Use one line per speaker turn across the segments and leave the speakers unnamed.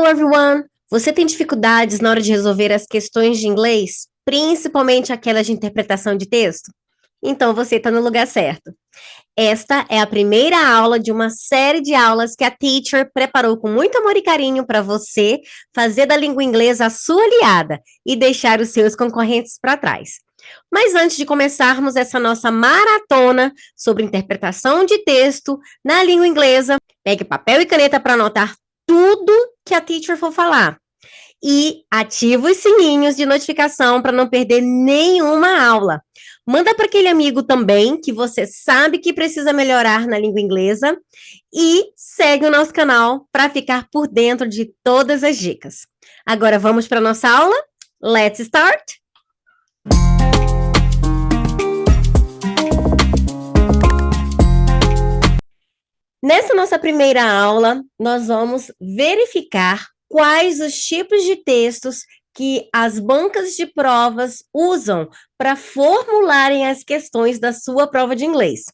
everyone! Você tem dificuldades na hora de resolver as questões de inglês, principalmente aquelas de interpretação de texto? Então você está no lugar certo. Esta é a primeira aula de uma série de aulas que a teacher preparou com muito amor e carinho para você fazer da língua inglesa a sua aliada e deixar os seus concorrentes para trás. Mas antes de começarmos essa nossa maratona sobre interpretação de texto na língua inglesa, pegue papel e caneta para anotar tudo que a teacher for falar. E ativa os sininhos de notificação para não perder nenhuma aula. Manda para aquele amigo também que você sabe que precisa melhorar na língua inglesa. E segue o nosso canal para ficar por dentro de todas as dicas. Agora vamos para a nossa aula? Let's start! Nessa nossa primeira aula, nós vamos verificar quais os tipos de textos que as bancas de provas usam para formularem as questões da sua prova de inglês.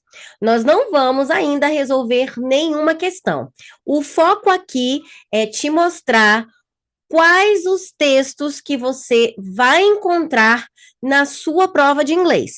Nós não vamos ainda resolver nenhuma questão. O foco aqui é te mostrar quais os textos que você vai encontrar na sua prova de inglês.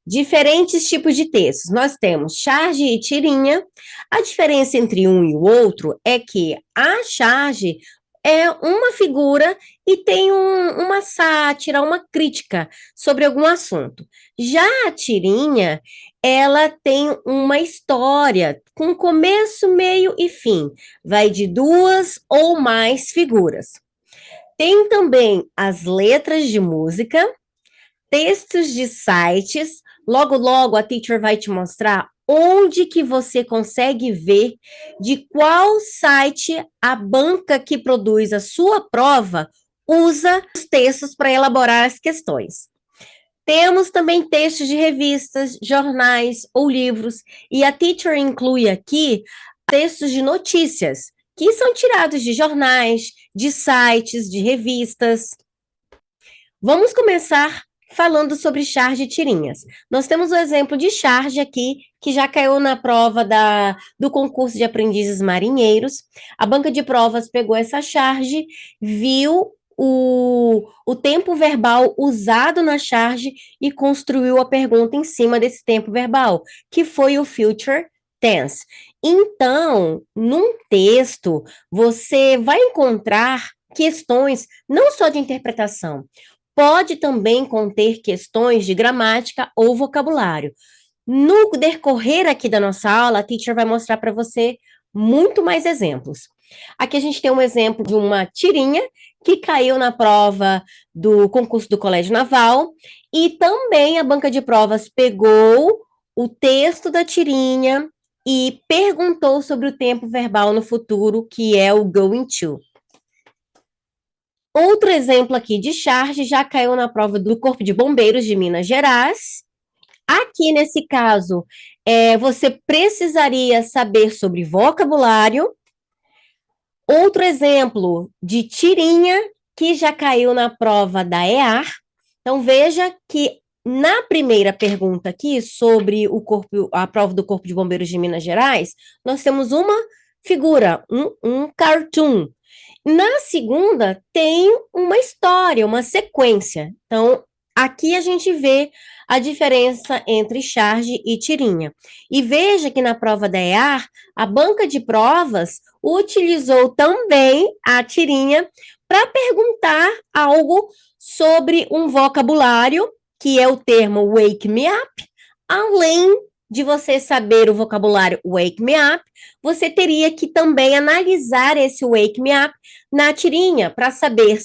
Diferentes tipos de textos. Nós temos charge e tirinha. A diferença entre um e o outro é que a charge é uma figura e tem uma sátira, uma crítica sobre algum assunto. Já a tirinha, ela tem uma história com começo, meio e fim. Vai de duas ou mais figuras. Tem também as letras de música, textos de sites. Logo, logo, a teacher vai te mostrar onde que você consegue ver de qual site a banca que produz a sua prova usa os textos para elaborar as questões. Temos também textos de revistas, jornais ou livros, e a teacher inclui aqui textos de notícias, que são tirados de jornais, de sites, de revistas. Vamos começar falando sobre charge e tirinhas. Nós temos o exemplo de charge aqui, que já caiu na prova do concurso de aprendizes marinheiros. A banca de provas pegou essa charge, viu o tempo verbal usado na charge e construiu a pergunta em cima desse tempo verbal, que foi o future tense. Então, num texto, você vai encontrar questões não só de interpretação, pode também conter questões de gramática ou vocabulário. No decorrer aqui da nossa aula, a teacher vai mostrar para você muito mais exemplos. Aqui a gente tem um exemplo de uma tirinha que caiu na prova do concurso do Colégio Naval, e também a banca de provas pegou o texto da tirinha e perguntou sobre o tempo verbal no futuro, que é o going to. Outro exemplo aqui de charge já caiu na prova do Corpo de Bombeiros de Minas Gerais. Aqui, nesse caso, você precisaria saber sobre vocabulário. Outro exemplo de tirinha que já caiu na prova da EAR. Então, veja que na primeira pergunta aqui sobre a prova do Corpo de Bombeiros de Minas Gerais, nós temos uma figura, um cartoon. Na segunda, tem uma história, uma sequência. Então, aqui a gente vê a diferença entre charge e tirinha. E veja que na prova da EAR, a banca de provas utilizou também a tirinha para perguntar algo sobre um vocabulário, que é o termo wake me up, além de você saber o vocabulário wake me up, você teria que também analisar esse wake me up na tirinha para saber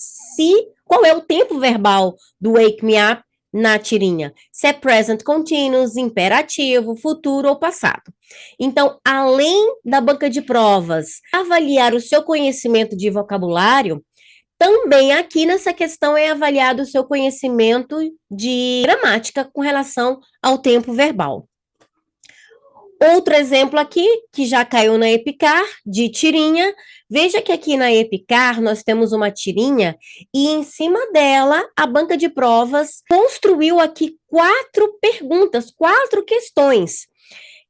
qual é o tempo verbal do wake me up na tirinha. Se é present continuous, imperativo, futuro ou passado. Então, além da banca de provas avaliar o seu conhecimento de vocabulário, também aqui nessa questão é avaliado o seu conhecimento de gramática com relação ao tempo verbal. Outro exemplo aqui, que já caiu na EPICAR, de tirinha. Veja que aqui na EPICAR nós temos uma tirinha e em cima dela a banca de provas construiu aqui 4 perguntas, 4 questões,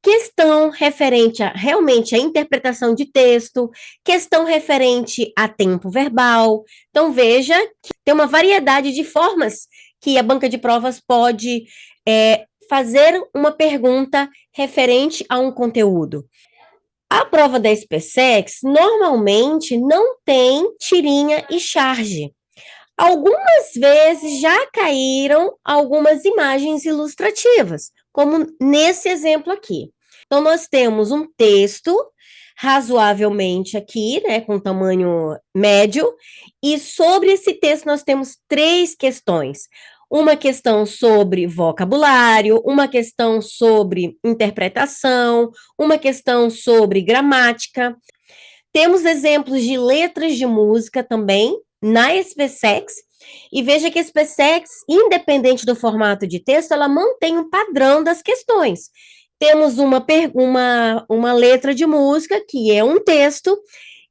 questão referente a realmente a interpretação de texto, questão referente a tempo verbal. Então, veja que tem uma variedade de formas que a banca de provas pode fazer uma pergunta referente a um conteúdo. A prova da SpaceX normalmente não tem tirinha e charge. Algumas vezes já caíram algumas imagens ilustrativas, como nesse exemplo aqui. Então, nós temos um texto razoavelmente aqui, né, com tamanho médio, e sobre esse texto nós temos 3 questões. Uma questão sobre vocabulário, uma questão sobre interpretação, uma questão sobre gramática. Temos exemplos de letras de música também na SpaceX, e veja que a SpaceX, independente do formato de texto, ela mantém o padrão das questões. Temos uma letra de música, que é um texto,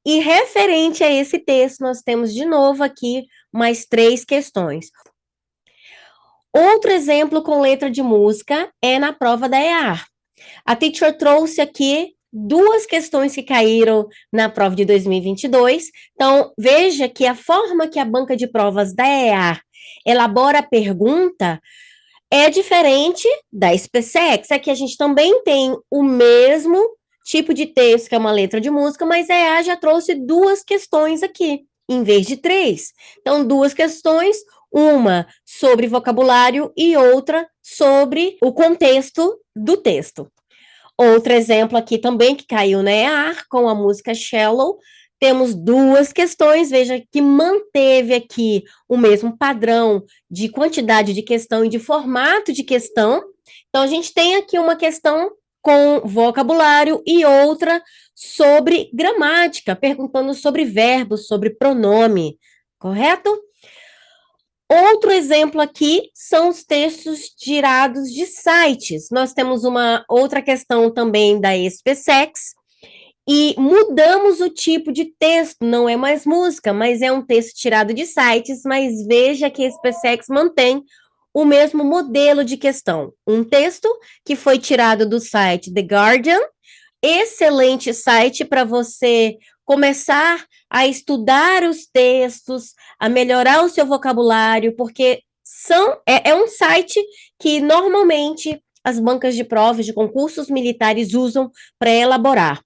e referente a esse texto, nós temos de novo aqui mais 3 questões. Outro exemplo com letra de música é na prova da EAR. A teacher trouxe aqui 2 questões que caíram na prova de 2022. Então, veja que a forma que a banca de provas da EAR elabora a pergunta é diferente da SpaceX. Aqui a gente também tem o mesmo tipo de texto, que é uma letra de música, mas a EAR já trouxe 2 questões aqui, em vez de 3. Então, 2 questões, uma sobre vocabulário e outra sobre o contexto do texto. Outro exemplo aqui também que caiu na EAR, com a música Shallow. Temos 2 questões, veja que manteve aqui o mesmo padrão de quantidade de questão e de formato de questão. Então, a gente tem aqui uma questão com vocabulário e outra sobre gramática, perguntando sobre verbos, sobre pronome, correto? Outro exemplo aqui são os textos tirados de sites. Nós temos uma outra questão também da SpaceX, e mudamos o tipo de texto, não é mais música, mas é um texto tirado de sites, mas veja que a SpaceX mantém o mesmo modelo de questão. Um texto que foi tirado do site The Guardian, excelente site para você começar a estudar os textos, a melhorar o seu vocabulário, porque é um site que normalmente as bancas de provas de concursos militares usam para elaborar.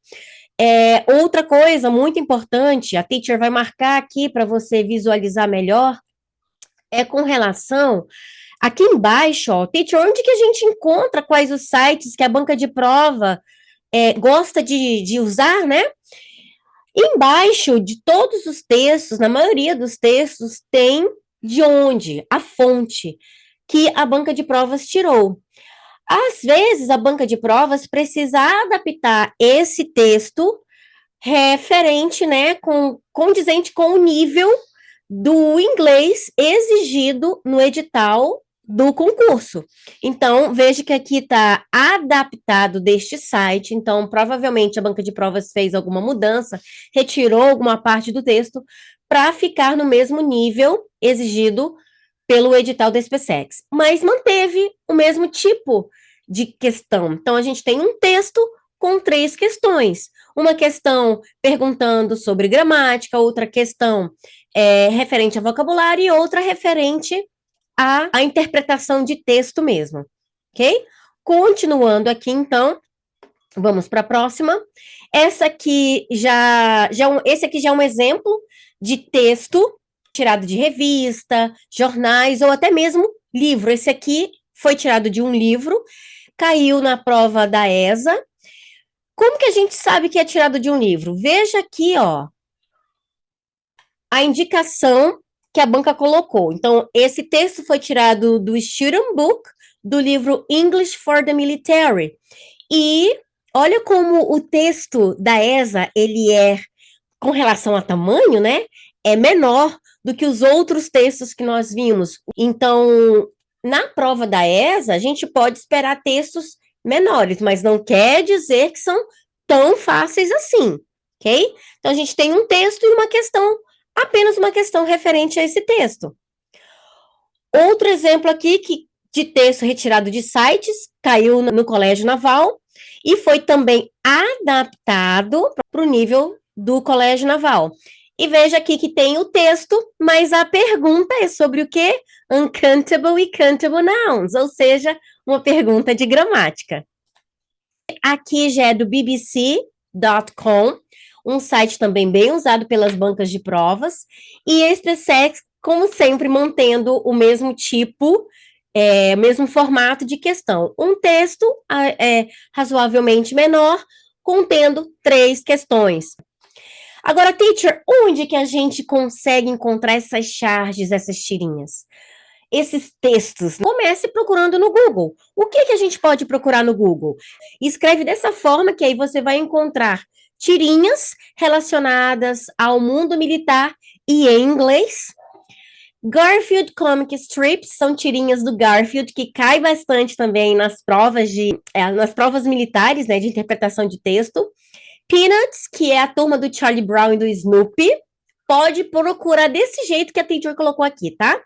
Outra coisa muito importante, a teacher vai marcar aqui para você visualizar melhor, é com relação aqui embaixo, ó, teacher, onde que a gente encontra quais os sites que a banca de prova gosta de usar, né? Embaixo de todos os textos, na maioria dos textos, tem de onde, a fonte que a banca de provas tirou. Às vezes, a banca de provas precisa adaptar esse texto referente, né, condizente com o nível do inglês exigido no edital do concurso. Então, veja que aqui está adaptado deste site, então provavelmente a banca de provas fez alguma mudança, retirou alguma parte do texto para ficar no mesmo nível exigido pelo edital da SpaceX, mas manteve o mesmo tipo de questão. Então, a gente tem um texto com 3 questões. Uma questão perguntando sobre gramática, outra questão referente a vocabulário e outra referente à interpretação de texto mesmo, ok? Continuando aqui, então, vamos para a próxima. Esse aqui já é um exemplo de texto tirado de revista, jornais ou até mesmo livro. Esse aqui foi tirado de um livro, caiu na prova da ESA. Como que a gente sabe que é tirado de um livro? Veja aqui, ó, a indicação que a banca colocou. Então, esse texto foi tirado do Student Book, do livro English for the Military. E olha como o texto da ESA, ele é, com relação a tamanho, né, é menor do que os outros textos que nós vimos. Então, na prova da ESA, a gente pode esperar textos menores, mas não quer dizer que são tão fáceis assim, ok? Então, a gente tem um texto e uma questão, apenas uma questão referente a esse texto. Outro exemplo aqui de texto retirado de sites, caiu no Colégio Naval, e foi também adaptado para o nível do Colégio Naval. E veja aqui que tem o texto, mas a pergunta é sobre o quê? Uncountable e countable nouns, ou seja, uma pergunta de gramática. Aqui já é do bbc.com, um site também bem usado pelas bancas de provas, e este SPSEC, como sempre, mantendo o mesmo tipo, mesmo formato de questão. Um texto razoavelmente menor, contendo 3 questões. Agora, teacher, onde que a gente consegue encontrar essas charges, essas tirinhas? Esses textos? Comece procurando no Google. O que a gente pode procurar no Google? Escreve dessa forma que aí você vai encontrar tirinhas relacionadas ao mundo militar e em inglês. Garfield Comic Strips são tirinhas do Garfield que cai bastante também nas provas militares, né, de interpretação de texto. Peanuts, que é a turma do Charlie Brown e do Snoopy, pode procurar desse jeito que a teacher colocou aqui, tá?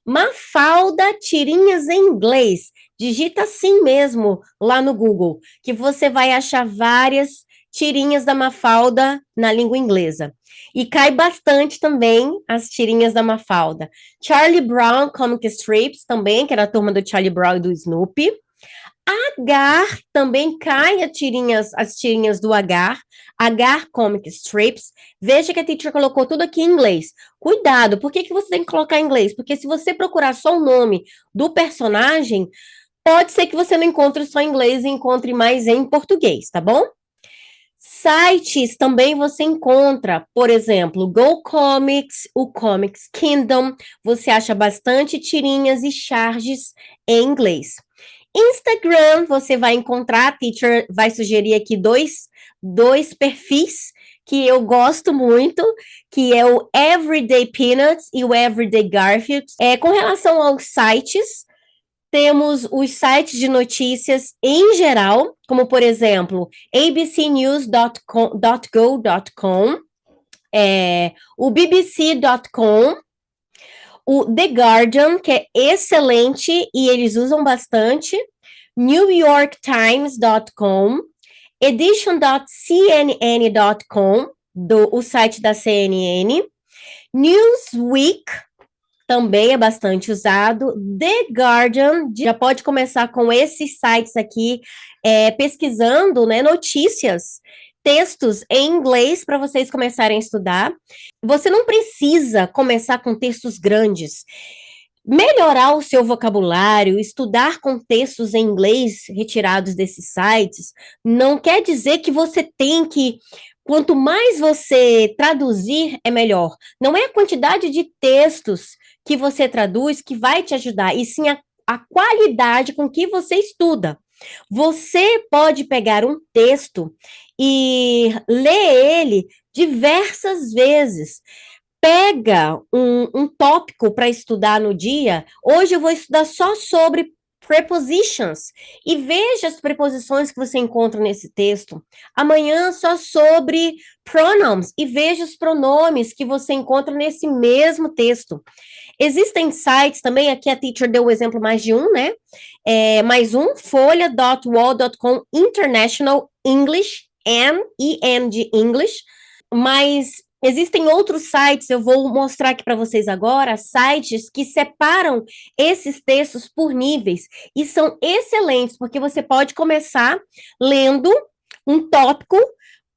Mafalda, tirinhas em inglês. Digita assim mesmo lá no Google, que você vai achar várias tirinhas da Mafalda na língua inglesa. E cai bastante também as tirinhas da Mafalda. Charlie Brown Comic Strips também, que era a turma do Charlie Brown e do Snoopy. Agar também cai as tirinhas do Agar Comic Strips. Veja que a teacher colocou tudo aqui em inglês. Cuidado, por que você tem que colocar em inglês? Porque se você procurar só o nome do personagem, pode ser que você não encontre só em inglês e encontre mais em português, tá bom? Sites também você encontra, por exemplo, Go Comics, o Comics Kingdom, você acha bastante tirinhas e charges em inglês. Instagram, você vai encontrar, a teacher vai sugerir aqui dois perfis que eu gosto muito, que é o Everyday Peanuts e o Everyday Garfield. Com relação aos sites, temos os sites de notícias em geral, como, por exemplo, abcnews.go.com, o bbc.com, o The Guardian, que é excelente e eles usam bastante, newyorktimes.com, edition.cnn.com, o site da CNN, Newsweek, também é bastante usado, The Guardian, já pode começar com esses sites aqui, pesquisando, né, notícias, textos em inglês para vocês começarem a estudar. Você não precisa começar com textos grandes. Melhorar o seu vocabulário, estudar com textos em inglês retirados desses sites, não quer dizer que você tem que, quanto mais você traduzir, é melhor. Não é a quantidade de textos que você traduz que vai te ajudar, e sim a qualidade com que você estuda. Você pode pegar um texto e ler ele diversas vezes. Pega um tópico para estudar no dia. Hoje eu vou estudar só sobre prepositions e veja as preposições que você encontra nesse texto. Amanhã só sobre pronouns e veja os pronomes que você encontra nesse mesmo texto. Existem sites também, aqui a teacher deu o exemplo mais de um, né? Mais um, folha.wall.com International English, N de English, mas existem outros sites, eu vou mostrar aqui para vocês agora, sites que separam esses textos por níveis e são excelentes, porque você pode começar lendo um tópico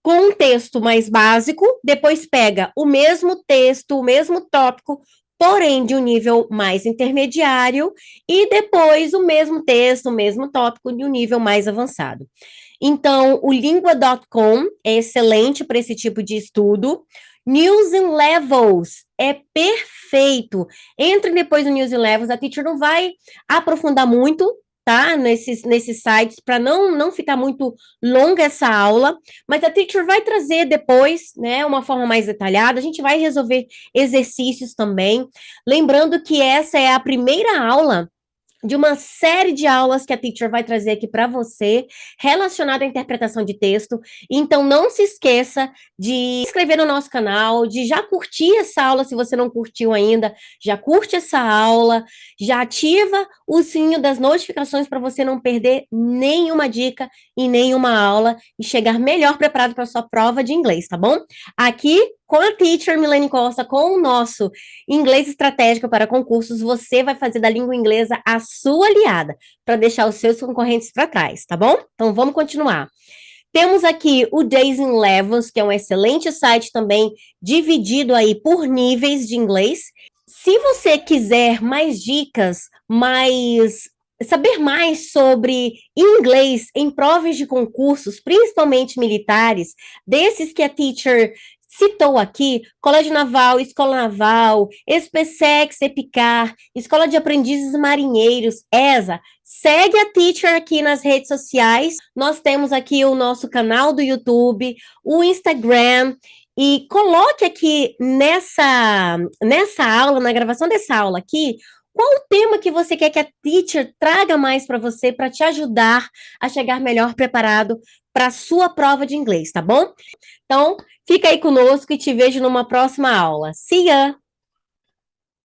com um texto mais básico, depois pega o mesmo texto, o mesmo tópico, porém de um nível mais intermediário, e depois o mesmo texto, o mesmo tópico de um nível mais avançado. Então, o lingua.com é excelente para esse tipo de estudo. News and Levels é perfeito. Entre depois no News and Levels, a teacher não vai aprofundar muito, tá? Nesses sites, para não ficar muito longa essa aula, mas a teacher vai trazer depois, né, uma forma mais detalhada, a gente vai resolver exercícios também. Lembrando que essa é a primeira aula de uma série de aulas que a teacher vai trazer aqui para você, relacionada à interpretação de texto. Então, não se esqueça de se inscrever no nosso canal, de já curtir essa aula, se você não curtiu ainda, já curte essa aula, já ativa o sininho das notificações para você não perder nenhuma dica e nenhuma aula e chegar melhor preparado para a sua prova de inglês, tá bom? Aqui, com a teacher Milene Costa, com o nosso Inglês Estratégico para Concursos, você vai fazer da língua inglesa a sua aliada, para deixar os seus concorrentes para trás, tá bom? Então vamos continuar. Temos aqui o Days in Levels, que é um excelente site também, dividido aí por níveis de inglês. Se você quiser mais dicas, saber mais sobre inglês em provas de concursos, principalmente militares, desses que a teacher citou aqui, Colégio Naval, Escola Naval, SpaceX, EPICAR, Escola de Aprendizes Marinheiros, ESA, segue a teacher aqui nas redes sociais. Nós temos aqui o nosso canal do YouTube, o Instagram, e coloque aqui nessa aula, na gravação dessa aula aqui, qual o tema que você quer que a teacher traga mais para você, para te ajudar a chegar melhor preparado para a sua prova de inglês, tá bom? Então, fica aí conosco e te vejo numa próxima aula. See ya!